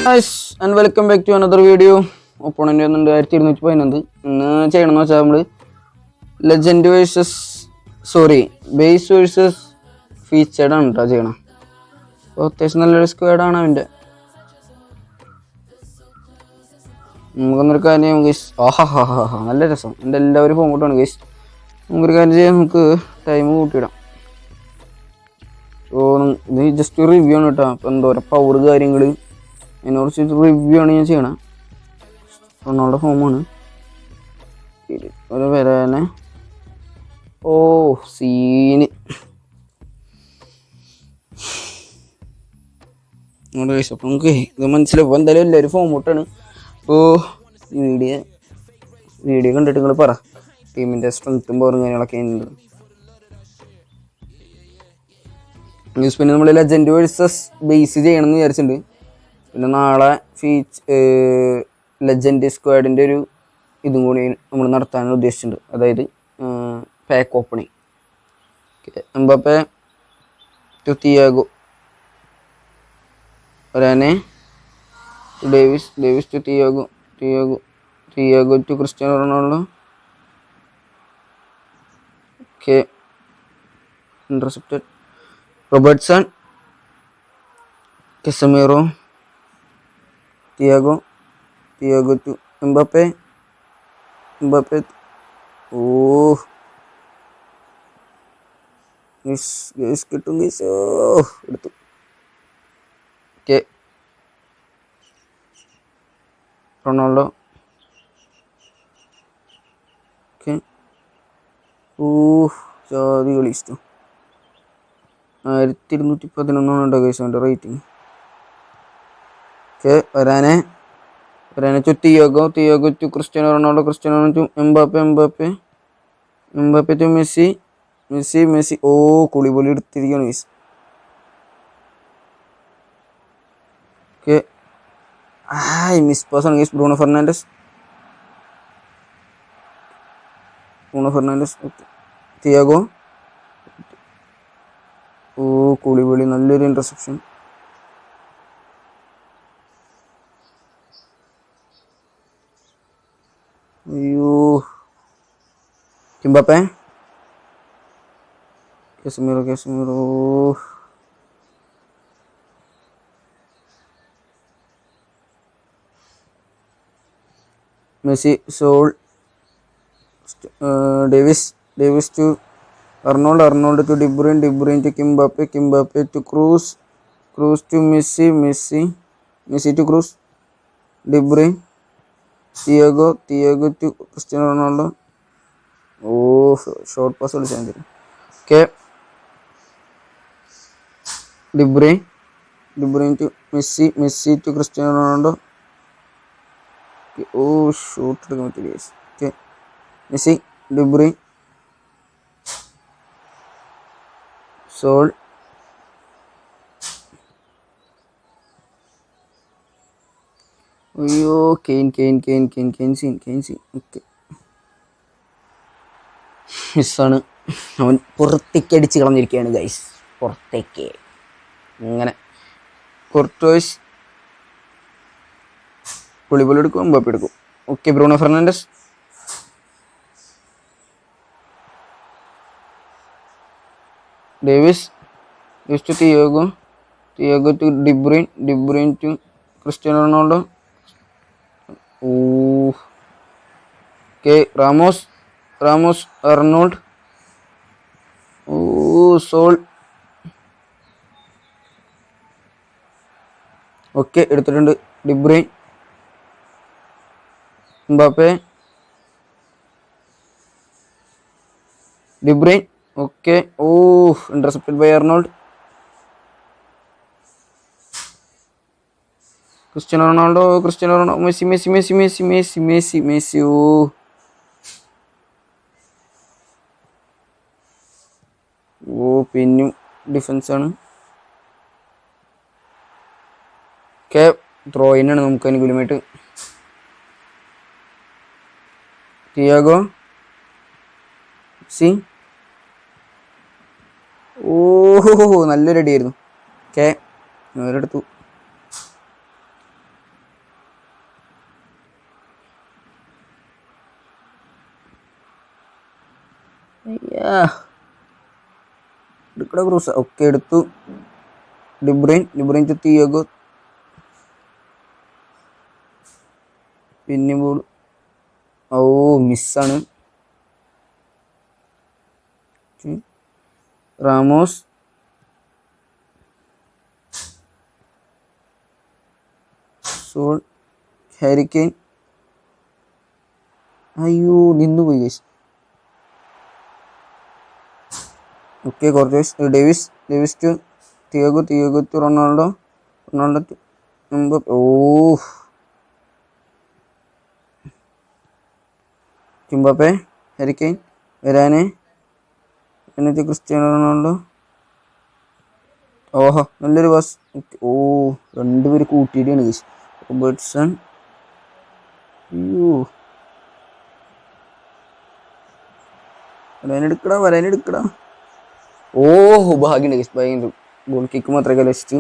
Guys, and welcome back to another video. Opponent on the 1211. Channel നമ്മൾ legend versus base versus featured ആണ് കേട്ടോ ചെയ്യണം. അപ്പോൾ അത്യാവശ്യം നല്ലൊരു സ്ക്വാഡാണ് അവൻ്റെ. നമുക്കൊന്നൊരു കാര്യം ഗൈസ്, നല്ല രസം. എൻ്റെ എല്ലാവരും പോകുമ്പോട്ടാണ് ഗൈസ്. നമുക്കൊരു കാര്യം ചെയ്യാം, നമുക്ക് ടൈം കൂട്ടിയിടാം. സോ ഇത് ജസ്റ്റ് റിവ്യൂ ആണ് കേട്ടോ. അപ്പോൾ എന്തോരം പവർ കാര്യങ്ങൾ അതിനെക്കുറിച്ച് റിവ്യൂ ആണ് ഞാൻ ചെയ്യണം. റൊണാൾഡോ ഫോമാണ് ഒരു വരാനെ. സീന് അപ്പോൾ നമുക്ക് ഇത് മനസ്സിലാവും. എന്തായാലും എല്ലാവരും ഫോം ഔട്ടാണ്. അപ്പോൾ വീഡിയോ കണ്ടിട്ട് നിങ്ങൾ പറ ടീമിൻ്റെ സ്ട്രെങ്ത്തും പവറും കാര്യങ്ങളൊക്കെ ഉണ്ട്. ന്യൂസ് പിന്നെ നമ്മൾ ലെജൻഡ് വേഴ്സസ് ബേസ് ചെയ്യണമെന്ന് വിചാരിച്ചിട്ടുണ്ട്. പിന്നെ നാളെ ലെജൻഡ് സ്ക്വാഡിൻ്റെ ഒരു ഇതും കൂടി നമ്മൾ നടത്താൻ ഉദ്ദേശിച്ചിട്ടുണ്ട്. അതായത് pack opening. Mbappe to Thiago, Varane Davies to Thiago to Cristiano Ronaldo. Okay, intercepted. Robertson, Casemiro, Thiago to Mbappe. കിട്ടും എടുത്തു. Okay, Ronaldo. ഓക്കെ, ജാതി കളി ഇഷ്ടം. 1211 ഗൈസ് അവൻ്റെ rating. Okay, Varane to Thiago to Cristiano Ronaldo to Mbappe to Messi. കുളിപൊളി എടുത്തിരിക്കുകയാണ് guys. Okay, miss pass ആണ് guys. Bruno Fernandes. Thiago. കുളിപൊളി, നല്ലൊരു interception. Mbappe, Casemiro. Messi, Saul, Davies to Arnold to De Bruyne to Mbappe to Kroos to Messi to Kroos, De Bruyne, Thiago to Cristiano Ronaldo. Short pass കളിച്ചാൽ. Okay, De Bruyne to Messi to Cristiano Ronaldo. Shoot എടുക്കാൻ പറ്റില്ല. Okay, Messi, De Bruyne, Saul, cane scene. Okay, മിസ്സാണ്. അവൻ പുറത്തേക്ക് അടിച്ച് കളഞ്ഞിരിക്കുകയാണ് guys. പുറത്തേക്ക് ഇങ്ങനെ. കോർട്ടോസ് പുളിപൊളി എടുക്കും, Mbappe എടുക്കും. Okay, Bruno Fernandes. Davies to Thiago to De Bruyne to Cristiano Ronaldo. Okay, Ramos Arnold. Saul. Okay, എടുത്തിട്ടുണ്ട്. De Bruyne, Mbappe, De Bruyne. Okay, intercepted by Arnold. Cristiano Ronaldo, Messi. പിന്നും ഡിഫൻസാണ്. ഓക്കെ, ത്രോയിനാണ് നമുക്ക് അനുകൂലമായിട്ട്. തിയാഗോ, നല്ലൊരു അടിയായിരുന്നു. ഓക്കെ, നേരെടുത്തു. എടുക്കട ക്രൂസ്. ഓക്കെ എടുത്തു. De Bruyne to Thiago. പിന്നെ ബോൾ. ഓ മിസ്സാണ്. റാമോസ്. സോൾ. Harry Kane. അയ്യോ നിന്നുപോയി ഗൈസ്. ഓക്കെ കുറച്ച് Davies to Thiago to Ronaldo to Mbappe. Oh Mbappe. Harry Kane. Varane. എന്നിട്ട് ക്രിസ്ത്യാനോ റൊണാൾഡോ. ഓഹോ നല്ലൊരു പാസ്. ഓ രണ്ടുപേര് കൂട്ടിയിട്ടാണ് ഗൈസ്. റോബർട്ട്സൺ. അയ്യോ വരാനെടുക്കടാ. ഓഹോ ഭാഗ്യണ്ട് ഗൈസ്. ഭയങ്കര ഗോൾ കിക്ക് മാത്രമേ കലശിച്ചു.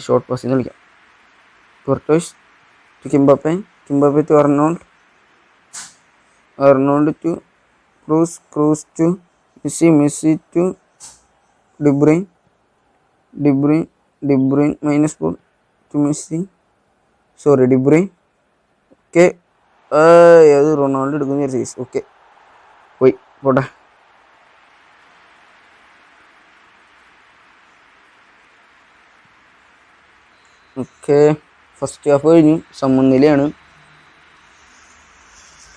ഷോർട്ട് പാസിൽ കളിക്കാം. Courtois to Mbappe to Arnold to Kroos to Messi to De Bruyne minus ball to Messi. Sorry De Bruyne. Okay അത് റൊണാൾഡോ എടുക്കുന്ന വിചാരിച്ചു. ഓക്കെ പോയി പോട്ടെ. ഓക്കെ ഫസ്റ്റ് ഹാഫ് കഴിഞ്ഞു. സമനിലയാണ്.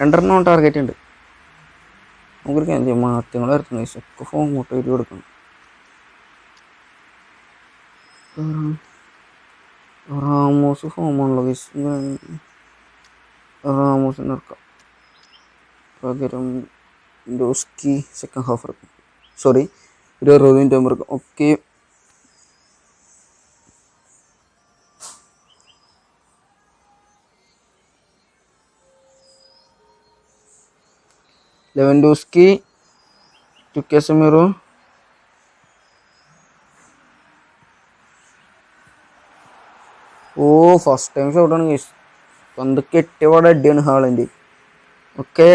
2 ടാർഗറ്റ് ഉണ്ട്. നമുക്ക് മാറ്റങ്ങൾ വരുത്തുന്ന ഒക്കെ ഫോം മോട്ടോട്ട് കൊടുക്കണം. Ramos ഫോമാണല്ലോ guys. റാമോസിന് ഇറക്കാം. പകരം ഡോസ്കി സെക്കൻഡ് ഹാഫ് ഇറക്കും. സോറി 20 മിനിറ്റ് ആകുമ്പോൾ ഇറക്കാം. Okay Lewandowski to Casemiro. Oh first time ഷോട്ടാണ് ഗൈസ്. പന്ത് കെട്ടിയപാടെ അടിയാണ് ഹാളൻഡ്. ഓക്കെ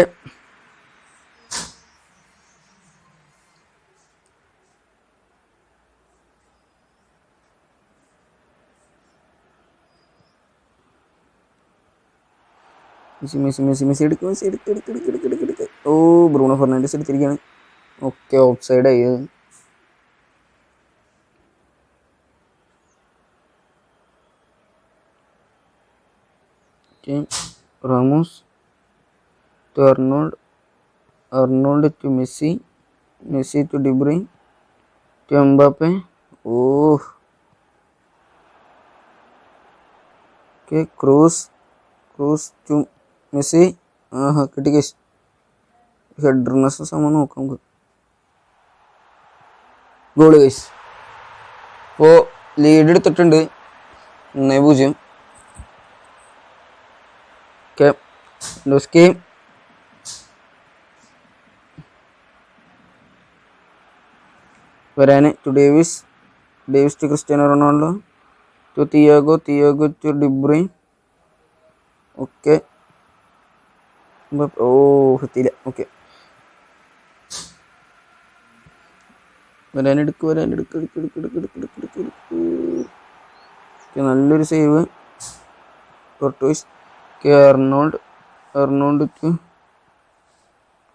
മെസ്സി എടുക്കും. ഓ ബ്രൂണോ ഫെർണാണ്ടസ് എടുത്തിരിക്കുകയാണ്. ഓക്കെ ഓഫ് സൈഡ് ആയി. Ramos to Arnold to Messi to De Bruyne to Mbappe. Oh okay Kroos to Messi. ആഹാ കിട്ടി case. ഹെഡ്റിനെസ് സമയം നോക്കാം നമുക്ക്. Goal case. ഇപ്പോൾ ലീഡ് എടുത്തിട്ടുണ്ട് 1-0. ഓക്കെ ഡോസ്കി. Varane to Davies to Cristiano Ronaldo to Thiago to De Bruyne. Okay oh എത്തിയില്ല. Okay വരാനെടുക്ക്. നല്ലൊരു save. Courtois. Arnold to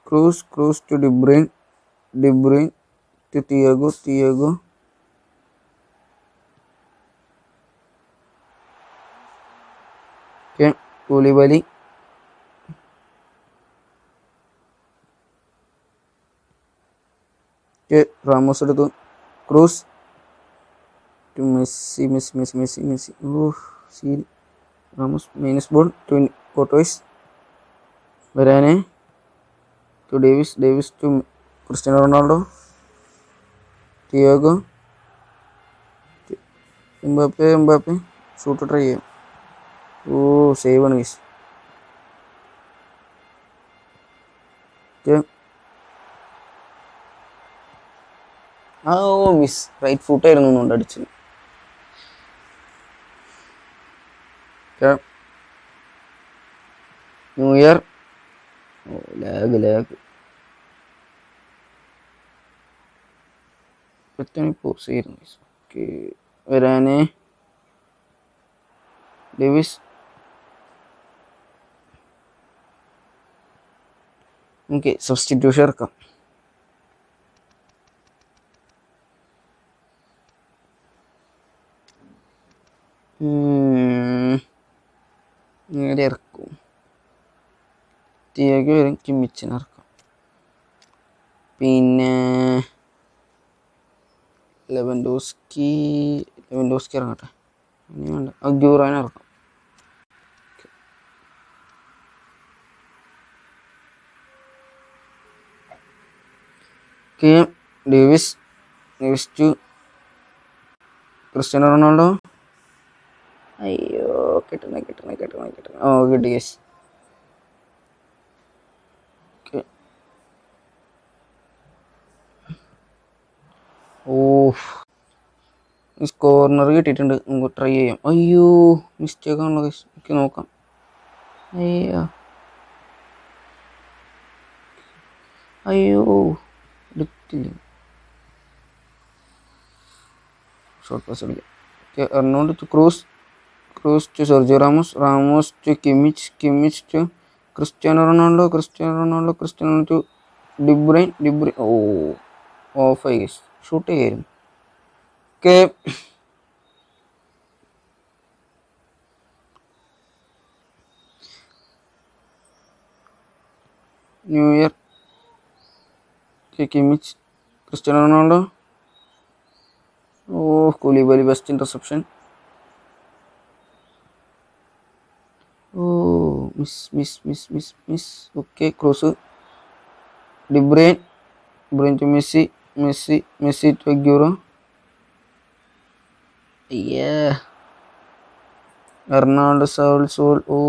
Kroos to De Bruyne to Thiago. Okay Koulibaly. Ramos എടുത്തു. Kroos to Messi. Oh scene. Ramos minus ball to Courtois. Varane to Davies to Cristiano Ronaldo. Thiago. Mbappe shoot try ചെയ്യാം. Oh save ആണ് guys. Oh miss. Right ഫുട്ടായിരുന്നു കൊണ്ട് അടിച്ചത്. New year oh lag pose ചെയ്യുന്നു. Okay വരാന് Davis. Okay substitution ഇറക്കാം. നേരെ ഇറക്കും. തിയേക്ക് വരും, കിമ്മിച്ചിന് ഇറക്കാം. പിന്നെ ലെവൻഡോസ്കി ഇറങ്ങട്ടെ. ഇനി വേണ്ട അഗ്യൂറാൻ ഇറക്കാം. Davies to Cristiano Ronaldo. അയ്യോ കിട്ടണ. ഓ കിട്ടി യെസ്. ഓ കോർണർ കിട്ടിയിട്ടുണ്ട്, നമുക്ക് ട്രൈ ചെയ്യാം. അയ്യോ മിസ്റ്റേക്ക് ആണല്ലോ ഗൈസ്. എനിക്ക് നോക്കാം. അയ്യോ എടുത്തില്ല. ഷോർട്ട് പാസ് കളിക്കാം. Arnold to Kroos to Sergio Ramos to Kimmich to Cristiano Ronaldo to De Bruyne. ഓ ഓഫ് ആയി ഗൈസ്. ഷൂട്ട് ചെയ്യായിരുന്നു. Okay Neuer Kimmich Cristiano Ronaldo. ഓ കൂലിബാലി ബെസ്റ്റ് ഇന്റർസെപ്ഷൻ. ഓ miss. Okay Kroos De Bruyne to Messi to Aguero. Arnold Saul. ഓ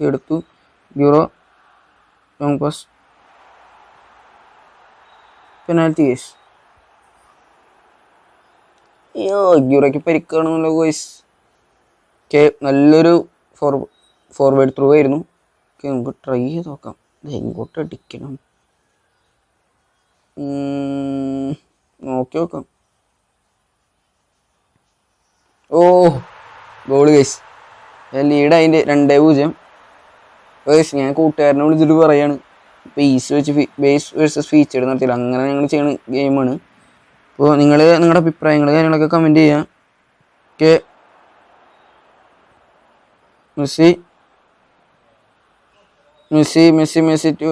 എടുത്തു. ഗ്യൂറോ long pass. Penalty guys. അയ്യോ ഗ്യൂറോയ്ക്ക് പരിക്കാണെന്നല്ലോ ഗോയ്സ്. ഓക്കെ നല്ലൊരു ഫോർവേഡ് ത്രൂ ആയിരുന്നു. ഓക്കെ നമുക്ക് ട്രൈ ചെയ്ത് നോക്കാം. ഇത് എങ്ങോട്ട് അടിക്കണം നോക്കാം. ഓ ഗോൾ ഗൈസ്. ലീഡ് അതിൻ്റെ 2-0. ഗൈസ് ഞാൻ കൂട്ടുകാരനെ വിളിച്ചിട്ട് പറയാണ് ബേസ് വേഴ്സസ് ഫീച്ചേർഡ് നടത്തിയില്ല. അങ്ങനെ ഞങ്ങൾ ചെയ്യണ ഗെയിമാണ്. അപ്പോൾ നിങ്ങൾ നിങ്ങളുടെ അഭിപ്രായങ്ങൾ കാര്യങ്ങളൊക്കെ കമൻറ്റ് ചെയ്യാം. Okay Messi to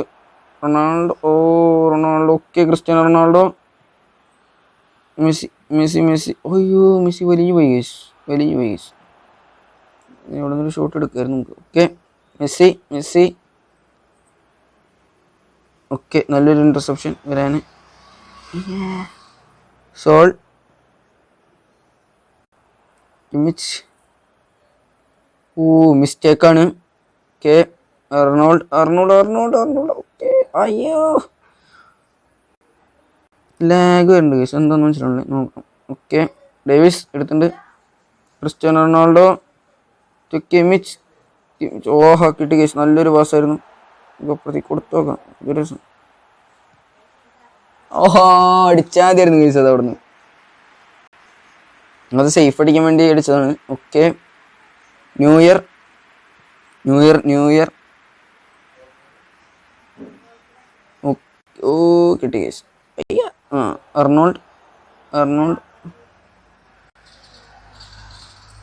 Ronaldo. Okay Cristiano Ronaldo. Messi. അയ്യോ മെസ്സി വലിഞ്ഞു പോയി ഗൈസ്. ഇവിടെ നിന്നൊരു ഷോട്ട് എടുക്കുമായിരുന്നു നമുക്ക്. Okay Messi. ഓക്കെ നല്ലൊരു ഇന്റർസെപ്ഷൻ വരാൻ. Saul Kimmich. മിസ്റ്റേക്കാണ്. Okay Arnold. ഓക്കെ അയ്യോ ലാഗ് വരുന്നുണ്ട് കേസ്. എന്താണെന്ന് വെച്ചിട്ടുണ്ടെങ്കിൽ നോക്കാം. ഓക്കെ ഡേവിസ് എടുത്തിട്ടുണ്ട്. Cristiano Ronaldo to Kimmich. ഓഹോ കിട്ടി കേസ്. നല്ലൊരു പാസ്സായിരുന്നു. പ്രതി കൊടുത്തു നോക്കാം. ഓഹോ അടിച്ചാൽ മതിയായിരുന്നു കേസ്. അത് അവിടുന്ന് അത് സേഫ് അടിക്കാൻ വേണ്ടി അടിച്ചതാണ്. Okay new year. ഓ കിട്ടി കേസ്. അർണോൾഡ്.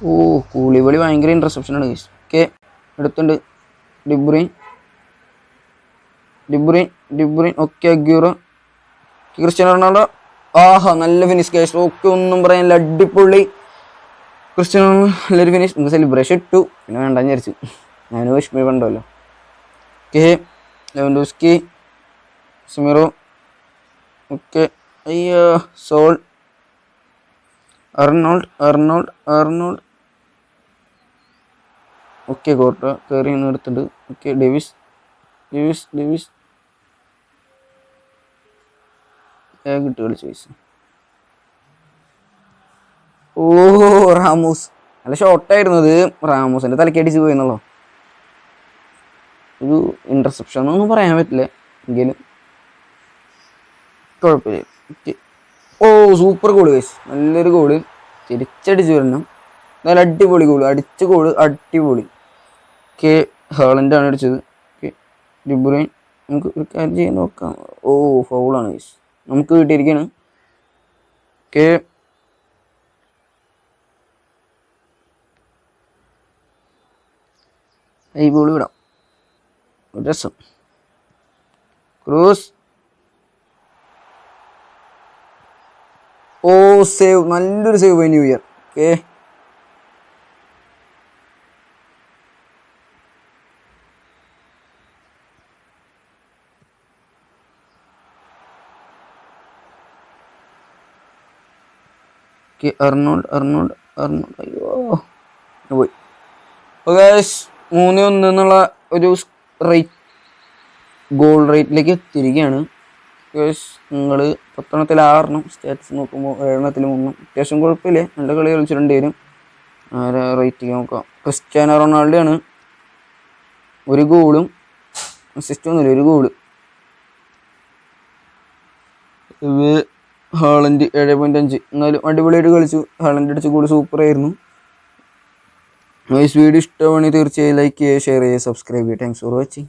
ഓ കൂളിബളി ഭയങ്കര ഇന്റർസെപ്ഷനാണ് കേസ്. ഓക്കെ എടുത്തുണ്ട്. De Bruyne. Okay Aguero. Cristiano Ronaldo. ആഹാ നല്ല ഫിനിഷ് കേസ്. ഓക്കെ ഒന്നും പറയാനില്ല. അടിപൊളി ക്രിസ്ത്യാനോ നല്ലൊരു ഫിനിഷ്. നമുക്ക് സെലിബ്രേഷൻ ഇട്ടു. പിന്നെ വേണ്ടെന്ന് വിചാരിച്ചു. ഞാനും വിഷമി കണ്ടല്ലോ. ഓക്കെ ലെവൻഡോസ്കി സിമിറോ. ഓക്കെ അയ്യോ സോൾ. അർണോൾഡ്. ഓക്കെ കോട്ട കയറി എടുത്തിട്ട്. Okay Davies. കിട്ടി കളിച്ചു പൈസ. ഓ റാമോസ് നല്ല ഷോട്ടായിരുന്നു. അത് റാമോസിന്റെ തലക്കടിച്ച് പോയെന്നുള്ളൂ. ഒരു ഇൻ്റർസെപ്ഷൻ എന്നൊന്നും പറയാൻ പറ്റില്ല, എങ്കിലും കുഴപ്പമില്ല. ഓ സൂപ്പർ ഗോള് ഗൈസ്, നല്ലൊരു ഗോള് തിരിച്ചടിച്ച് വരണം. നല്ല അടിപൊളി ഗോള്, അടിച്ച ഗോള് അടിപൊളി. ഓക്കെ, ഹാളൻഡാണ് അടിച്ചത്. ഓക്കെ, ഡിബ്രൂയിൻ നമുക്ക് ഒരു കാര്യം ചെയ്യാൻ നോക്കാം. ഓ ഫൗളാണ് ഗൈസ്, നമുക്ക് കിട്ടിയിരിക്കുകയാണ്. ഓക്കെ, ഈ ബോൾ വിടാം, രസം. ക്രൂസ്, ഓ സേവ്, നല്ലൊരു save by Neuer. Okay, Arnold അയ്യോ പോയി. അപ്പോൾ ഗൈസ് 3-1 എന്നുള്ള ഒരു ഗോൾ റേറ്റിലേക്ക് എത്തിയിരിക്കുകയാണ്. ഗൈസ് നിങ്ങൾ 10 6 സ്റ്റാറ്റ്സ് നോക്കുമ്പോൾ 7 3 അത്യാവശ്യം കുഴപ്പമില്ല, നല്ല കളി കളിച്ചിട്ടുണ്ട് വരും. ആരെ റേറ്റിംഗ് നോക്കാം. ക്രിസ്ത്യാനോ റൊണാൾഡോ ആണ്, ഒരു ഗോളും അസിസ്റ്റ് ഒന്നുമില്ല, ഒരു ഗോള്. ഇത് ഹാളൻഡ് 7.5, എന്നാലും അടിപൊളിയായിട്ട് കളിച്ചു. ഹാളൻഡ് അടിച്ച ഗോൾ സൂപ്പറായിരുന്നു. വീഡിയോ ഇഷ്ടമാണെങ്കിൽ തീർച്ചയായും ലൈക്ക് ചെയ്യുക, ഷെയർ ചെയ്യുക, സബ്സ്ക്രൈബ് ചെയ്യുക. Thanks for watching.